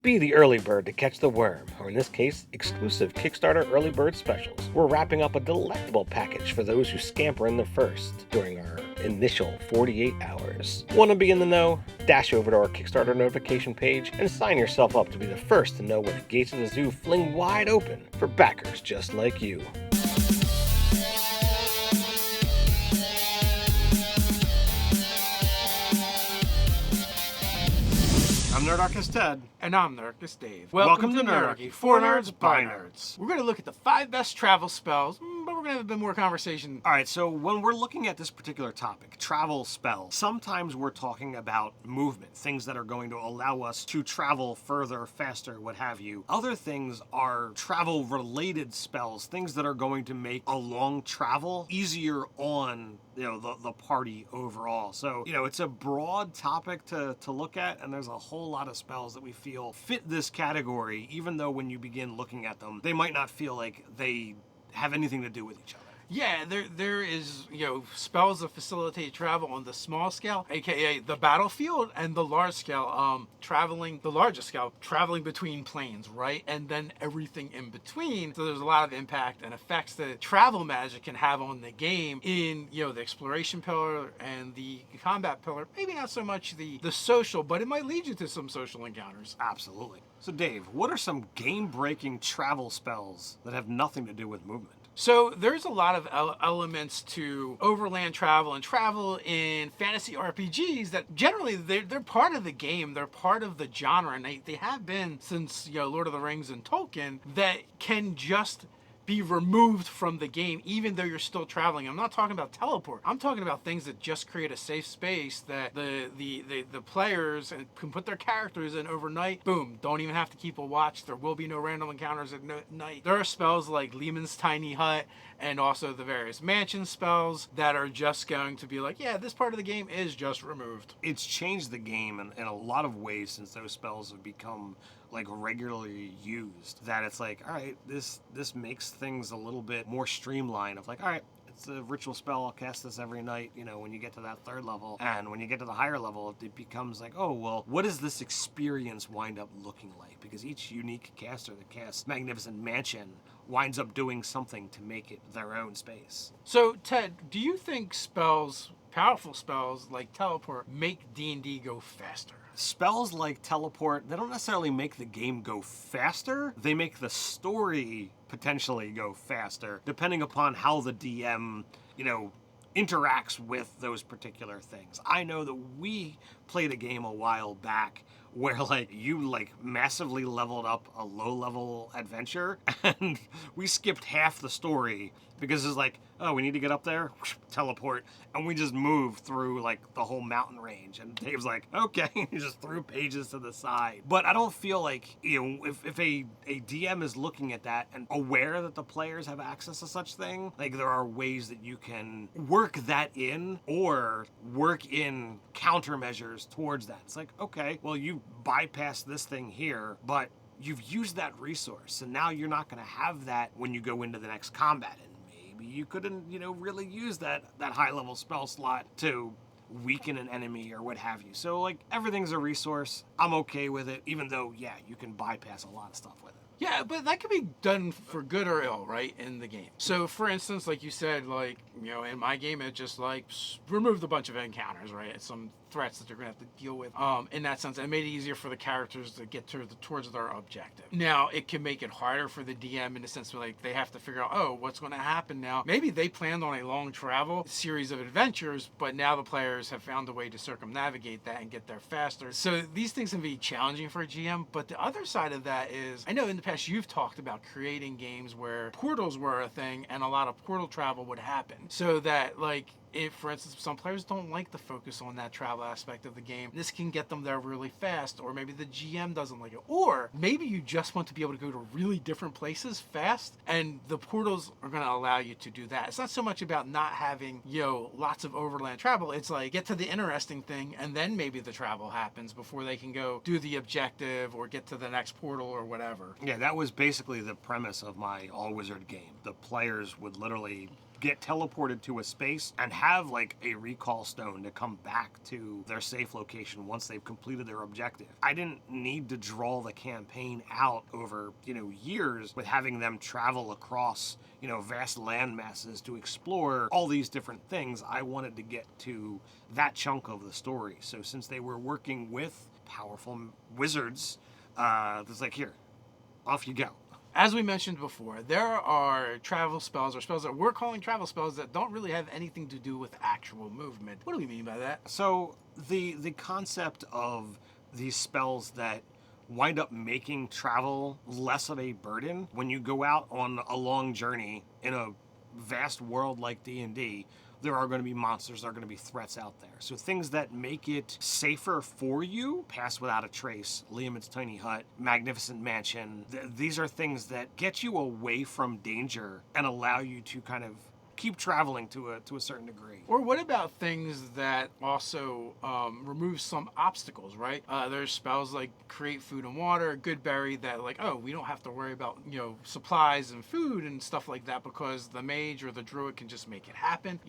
Be the early bird to catch the worm, or in this case, exclusive Kickstarter early bird specials. We're wrapping up a delectable package for those who scamper in the first during our initial 48 hours. Want to be in the know? Dash over to our Kickstarter notification page and sign yourself up to be the first to know when the gates of the zoo fling wide open for backers just like you. I'm Nerdarchy Ted. And I'm Nerdarchy Dave. Welcome to Nerdarchy, for nerds, by nerds. We're going to look at the 5 best travel spells, but we're going to have a bit more conversation. All right, so when we're looking at this particular topic, travel spells, sometimes we're talking about movement, things that are going to allow us to travel further, faster, what have you. Other things are travel-related spells, things that are going to make a long travel easier on the party overall. So, it's a broad topic to look at, and there's a whole lot of spells that we feel fit this category, even though when you begin looking at them, they might not feel like they have anything to do with each other. Yeah, there is, spells that facilitate travel on the small scale, aka the battlefield, and the large scale, the largest scale, traveling between planes, right? And then everything in between. So there's a lot of impact and effects that travel magic can have on the game in, the exploration pillar and the combat pillar. Maybe not so much the social, but it might lead you to some social encounters. Absolutely. So Dave, what are some game-breaking travel spells that have nothing to do with movement? So there's a lot of elements to overland travel and travel in fantasy RPGs that generally they're part of the game, they're part of the genre, and they have been since Lord of the Rings and Tolkien, that can just be removed from the game even though you're still traveling. I'm not talking about teleport. I'm talking about things that just create a safe space that the players can put their characters in overnight. Boom, don't even have to keep a watch. There will be no random encounters at night. There are spells like Lehman's Tiny Hut and also the various mansion spells that are just going to be like, yeah, this part of the game is just removed. It's changed the game in a lot of ways since those spells have become regularly used, that it's like, all right, this makes things a little bit more streamlined of like, all right, it's a ritual spell, I'll cast this every night, when you get to that third level. And when you get to the higher level, it becomes like, oh, well, what does this experience wind up looking like? Because each unique caster that casts Magnificent Mansion winds up doing something to make it their own space. So, Ted, do you think powerful spells like Teleport, make D&D go faster? Spells like Teleport, they don't necessarily make the game go faster. They make the story potentially go faster, depending upon how the DM, interacts with those particular things. I know that we played a game a while back where you massively leveled up a low-level adventure, and we skipped half the story because it's like, oh, we need to get up there, teleport, and we just moved through the whole mountain range. And Dave's like, okay, he just threw pages to the side. But I don't feel like, if a DM is looking at that and aware that the players have access to such thing, there are ways that you can work that in or work in countermeasures towards that. It's like, okay, well, you bypass this thing here, but you've used that resource, and now you're not going to have that when you go into the next combat. And maybe you couldn't, really use that high-level spell slot to weaken an enemy or what have you. So, everything's a resource. I'm okay with it, even though, yeah, you can bypass a lot of stuff with it. Yeah, but that can be done for good or ill, right, in the game. So, for instance, like you said, in my game, it just, removed a bunch of encounters, right? Some threats that they're going to have to deal with in that sense. And it made it easier for the characters to get towards their objective. Now, it can make it harder for the DM in the sense where, they have to figure out, oh, what's going to happen now? Maybe they planned on a long travel series of adventures, but now the players have found a way to circumnavigate that and get there faster. So these things can be challenging for a GM, but the other side of that is, I know in the past you've talked about creating games where portals were a thing and a lot of portal travel would happen. So that, if, for instance, some players don't like the focus on that travel aspect of the game, this can get them there really fast, or maybe the GM doesn't like it. Or maybe you just want to be able to go to really different places fast, and the portals are going to allow you to do that. It's not so much about not having, lots of overland travel. It's get to the interesting thing, and then maybe the travel happens before they can go do the objective or get to the next portal or whatever. Yeah, that was basically the premise of my All-Wizard game. The players would literally get teleported to a space and have like a recall stone to come back to their safe location once they've completed their objective. I didn't need to draw the campaign out over, years with having them travel across, vast land masses to explore all these different things. I wanted to get to that chunk of the story. So since they were working with powerful wizards, it's like, here, off you go. As we mentioned before, there are travel spells, or spells that we're calling travel spells, that don't really have anything to do with actual movement. What do we mean by that? So the concept of these spells that wind up making travel less of a burden when you go out on a long journey in a vast world like D&D, there are going to be monsters, there are going to be threats out there. So things that make it safer for you, Pass Without a Trace, Liam's Tiny Hut, Magnificent Mansion, these are things that get you away from danger and allow you to kind of keep traveling to a certain degree. Or what about things that also remove some obstacles, right? There's spells like Create Food and Water, Goodberry, that like, oh, we don't have to worry about, supplies and food and stuff like that because the mage or the druid can just make it happen.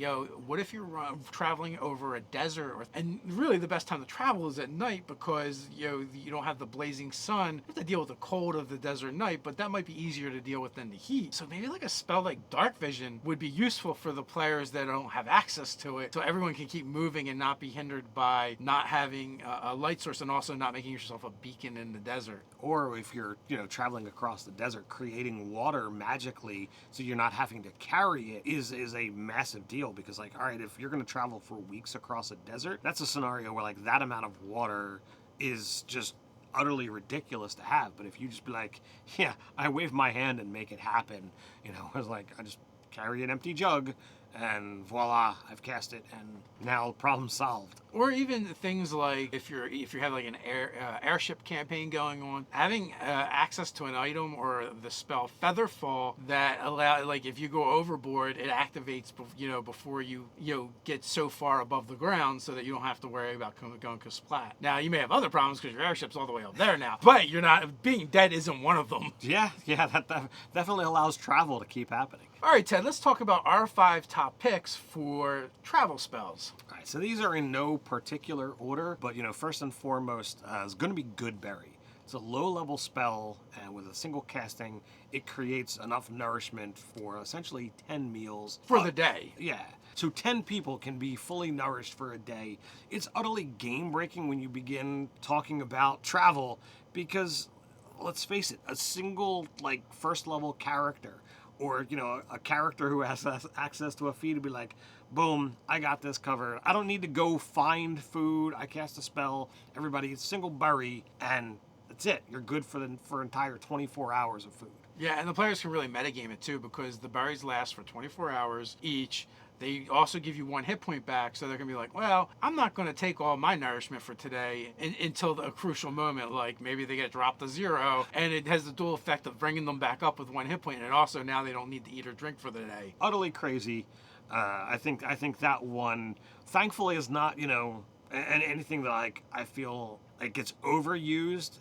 What if you're traveling over a desert? And really the best time to travel is at night because, you don't have the blazing sun. You have to deal with the cold of the desert night, but that might be easier to deal with than the heat. So maybe like a spell like Dark Vision would be useful for the players that don't have access to it, so everyone can keep moving and not be hindered by not having a light source, and also not making yourself a beacon in the desert. Or if you're traveling across the desert, creating water magically so you're not having to carry it is a massive deal, because like, all right, if you're going to travel for weeks across a desert, that's a scenario where like that amount of water is just utterly ridiculous to have. But if you just be like, yeah, I wave my hand and make it happen, it's like, I just carry an empty jug and voila, I've cast it, and now problem solved. Or even things like if you have like an airship campaign going on, having access to an item or the spell Featherfall that allow, like if you go overboard, it activates before you get so far above the ground, so that you don't have to worry about going splat. Now you may have other problems because your airship's all the way up there now, but you're not being dead isn't one of them. Yeah, that definitely allows travel to keep happening. All right, Ted, let's talk about our 5 top picks for travel spells. All right, so these are in no particular order, but first and foremost is going to be Goodberry. It's a low-level spell, and with a single casting, it creates enough nourishment for essentially 10 meals. For the day. Yeah. So 10 people can be fully nourished for a day. It's utterly game-breaking when you begin talking about travel, because, let's face it, a single, first-level character, or, a character who has access to a feed to be like, boom, I got this covered. I don't need to go find food. I cast a spell. Everybody, single berry, and that's it. You're good for entire 24 hours of food. Yeah, and the players can really metagame it too, because the berries last for 24 hours each. They also give you 1 hit point back, so they're going to be like, well, I'm not going to take all my nourishment for today until a crucial moment, like maybe they get dropped to 0, and it has the dual effect of bringing them back up with 1 hit point, and also now they don't need to eat or drink for the day. Utterly crazy. I think that one, thankfully, is not, anything that I feel it gets overused,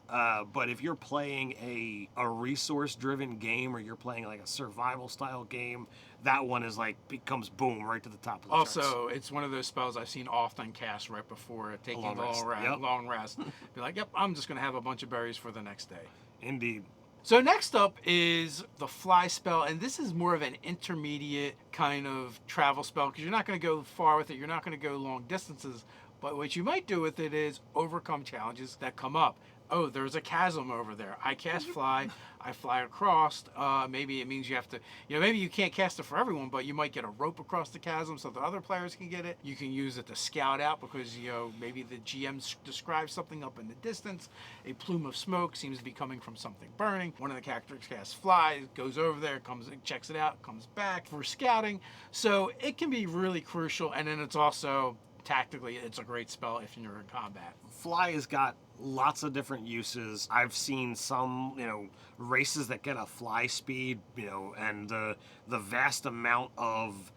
but if you're playing a resource-driven game, or you're playing like a survival-style game, that one is becomes boom right to the top of the charts. Also, it's one of those spells I've seen often cast right before taking a long rest. Be like, yep, I'm just going to have a bunch of berries for the next day. Indeed. So next up is the fly spell, and this is more of an intermediate kind of travel spell, because you're not going to go far with it, you're not going to go long distances, but what you might do with it is overcome challenges that come up. Oh, there's a chasm over there. I cast fly. I fly across. Maybe it means you have to, maybe you can't cast it for everyone, but you might get a rope across the chasm so that other players can get it. You can use it to scout out because, maybe the GM describes something up in the distance. A plume of smoke seems to be coming from something burning. One of the characters casts fly, goes over there, comes and checks it out, comes back for scouting. So it can be really crucial, and then it's also, tactically, it's a great spell if you're in combat. Fly has got lots of different uses. I've seen some, races that get a fly speed, and the vast amount of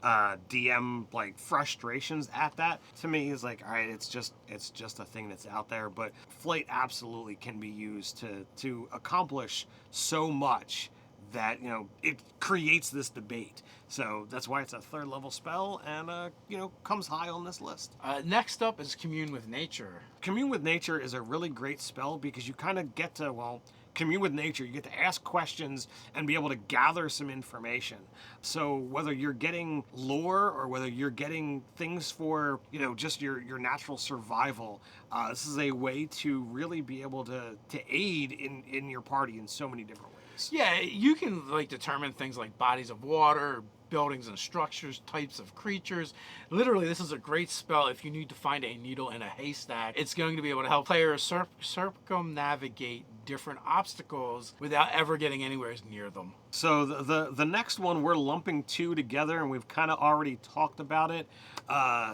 DM frustrations at that, to me, is like, all right, it's just a thing that's out there. But flight absolutely can be used to accomplish so much that, you know, it creates this debate. So that's why it's a 3rd level spell and, you know, comes high on this list. Next up is Commune with Nature. Commune with Nature is a really great spell because you kind of get to, well, commune with nature. You get to ask questions and be able to gather some information. So whether you're getting lore or whether you're getting things for, you know, just your natural survival, this is a way to really be able to aid in your party in so many different ways. Yeah, you can like determine things like bodies of water, buildings and structures, types of creatures. Literally, this is a great spell if you need to find a needle in a haystack. It's going to be able to help players circumnavigate different obstacles without ever getting anywhere near them. So the next one, we're lumping 2 together, and we've kind of already talked about it.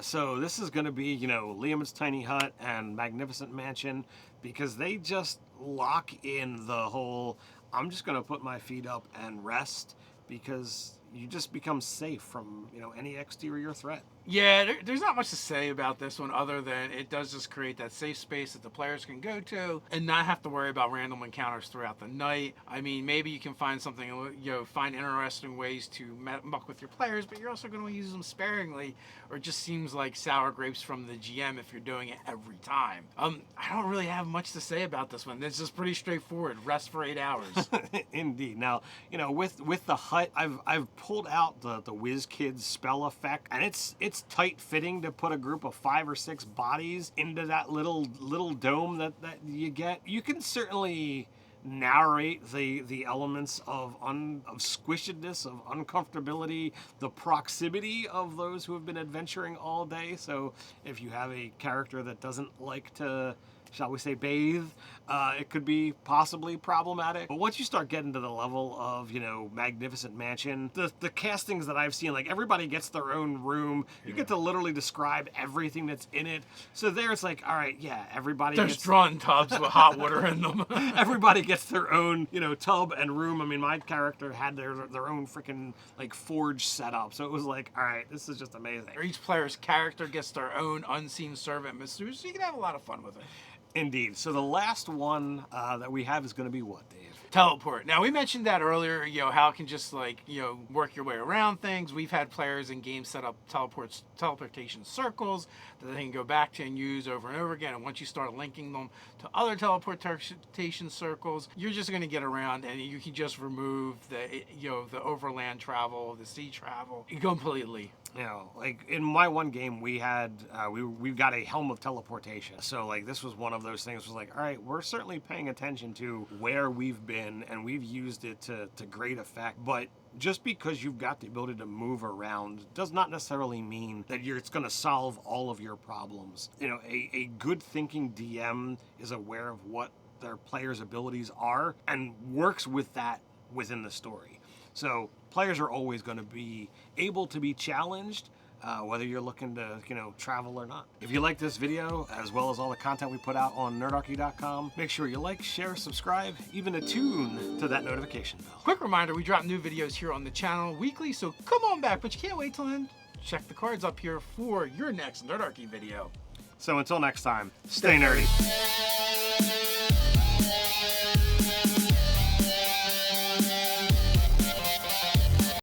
So this is going to be, you know, Liam's Tiny Hut and Magnificent Mansion, because they just lock in the whole, I'm just going to put my feet up and rest, because you just become safe from, you know, any exterior threat. Yeah, there's not much to say about this one other than it does just create that safe space that the players can go to and not have to worry about random encounters throughout the night. I mean, maybe you can find something, you know, find interesting ways to muck with your players, but you're also going to use them sparingly, or it just seems like sour grapes from the GM if you're doing it every time. I don't really have much to say about this one. It's just pretty straightforward. Rest for 8 hours. Indeed. Now, you know, with the hut, I've pulled out the Whiz Kids spell effect, and it's tight fitting to put a group of 5 or 6 bodies into that little dome that you get. You can certainly narrate the elements of squishedness, of uncomfortability, the proximity of those who have been adventuring all day. So if you have a character that doesn't like to, shall we say, bathe, it could be possibly problematic. But once you start getting to the level of, you know, Magnificent Mansion, the castings that I've seen, like everybody gets their own room. You get to literally describe everything that's in it. So there it's like, all right, yeah, everybody There's gets drawn tubs with hot water in them. everybody gets their own, you know, tub and room. I mean, my character had their own freaking like forge set up. So it was like, all right, this is just amazing. Each player's character gets their own unseen servant masseuse, so you can have a lot of fun with it. Indeed. So the last one that we have is going to be what, Dave? Teleport. Now, we mentioned that earlier, you know, how it can just like, you know, work your way around things. We've had players in games set up teleportation circles that they can go back to and use over and over again. And once you start linking them to other teleportation circles, you're just going to get around and you can just remove the, you know, the overland travel, the sea travel completely. You know, like in my one game, we had we got a helm of teleportation. So like this was one of those things. Was like, all right, we're certainly paying attention to where we've been, and we've used it to great effect. But just because you've got the ability to move around does not necessarily mean that it's going to solve all of your problems. You know, a good thinking DM is aware of what their players' abilities are and works with that within the story. So players are always going to be able to be challenged, whether you're looking to, you know, travel or not. If you like this video, as well as all the content we put out on Nerdarchy.com, make sure you like, share, subscribe, even attune to that notification bell. Quick reminder, we drop new videos here on the channel weekly, so come on back, but you can't wait till then. Check the cards up here for your next Nerdarchy video. So until next time, stay nerdy.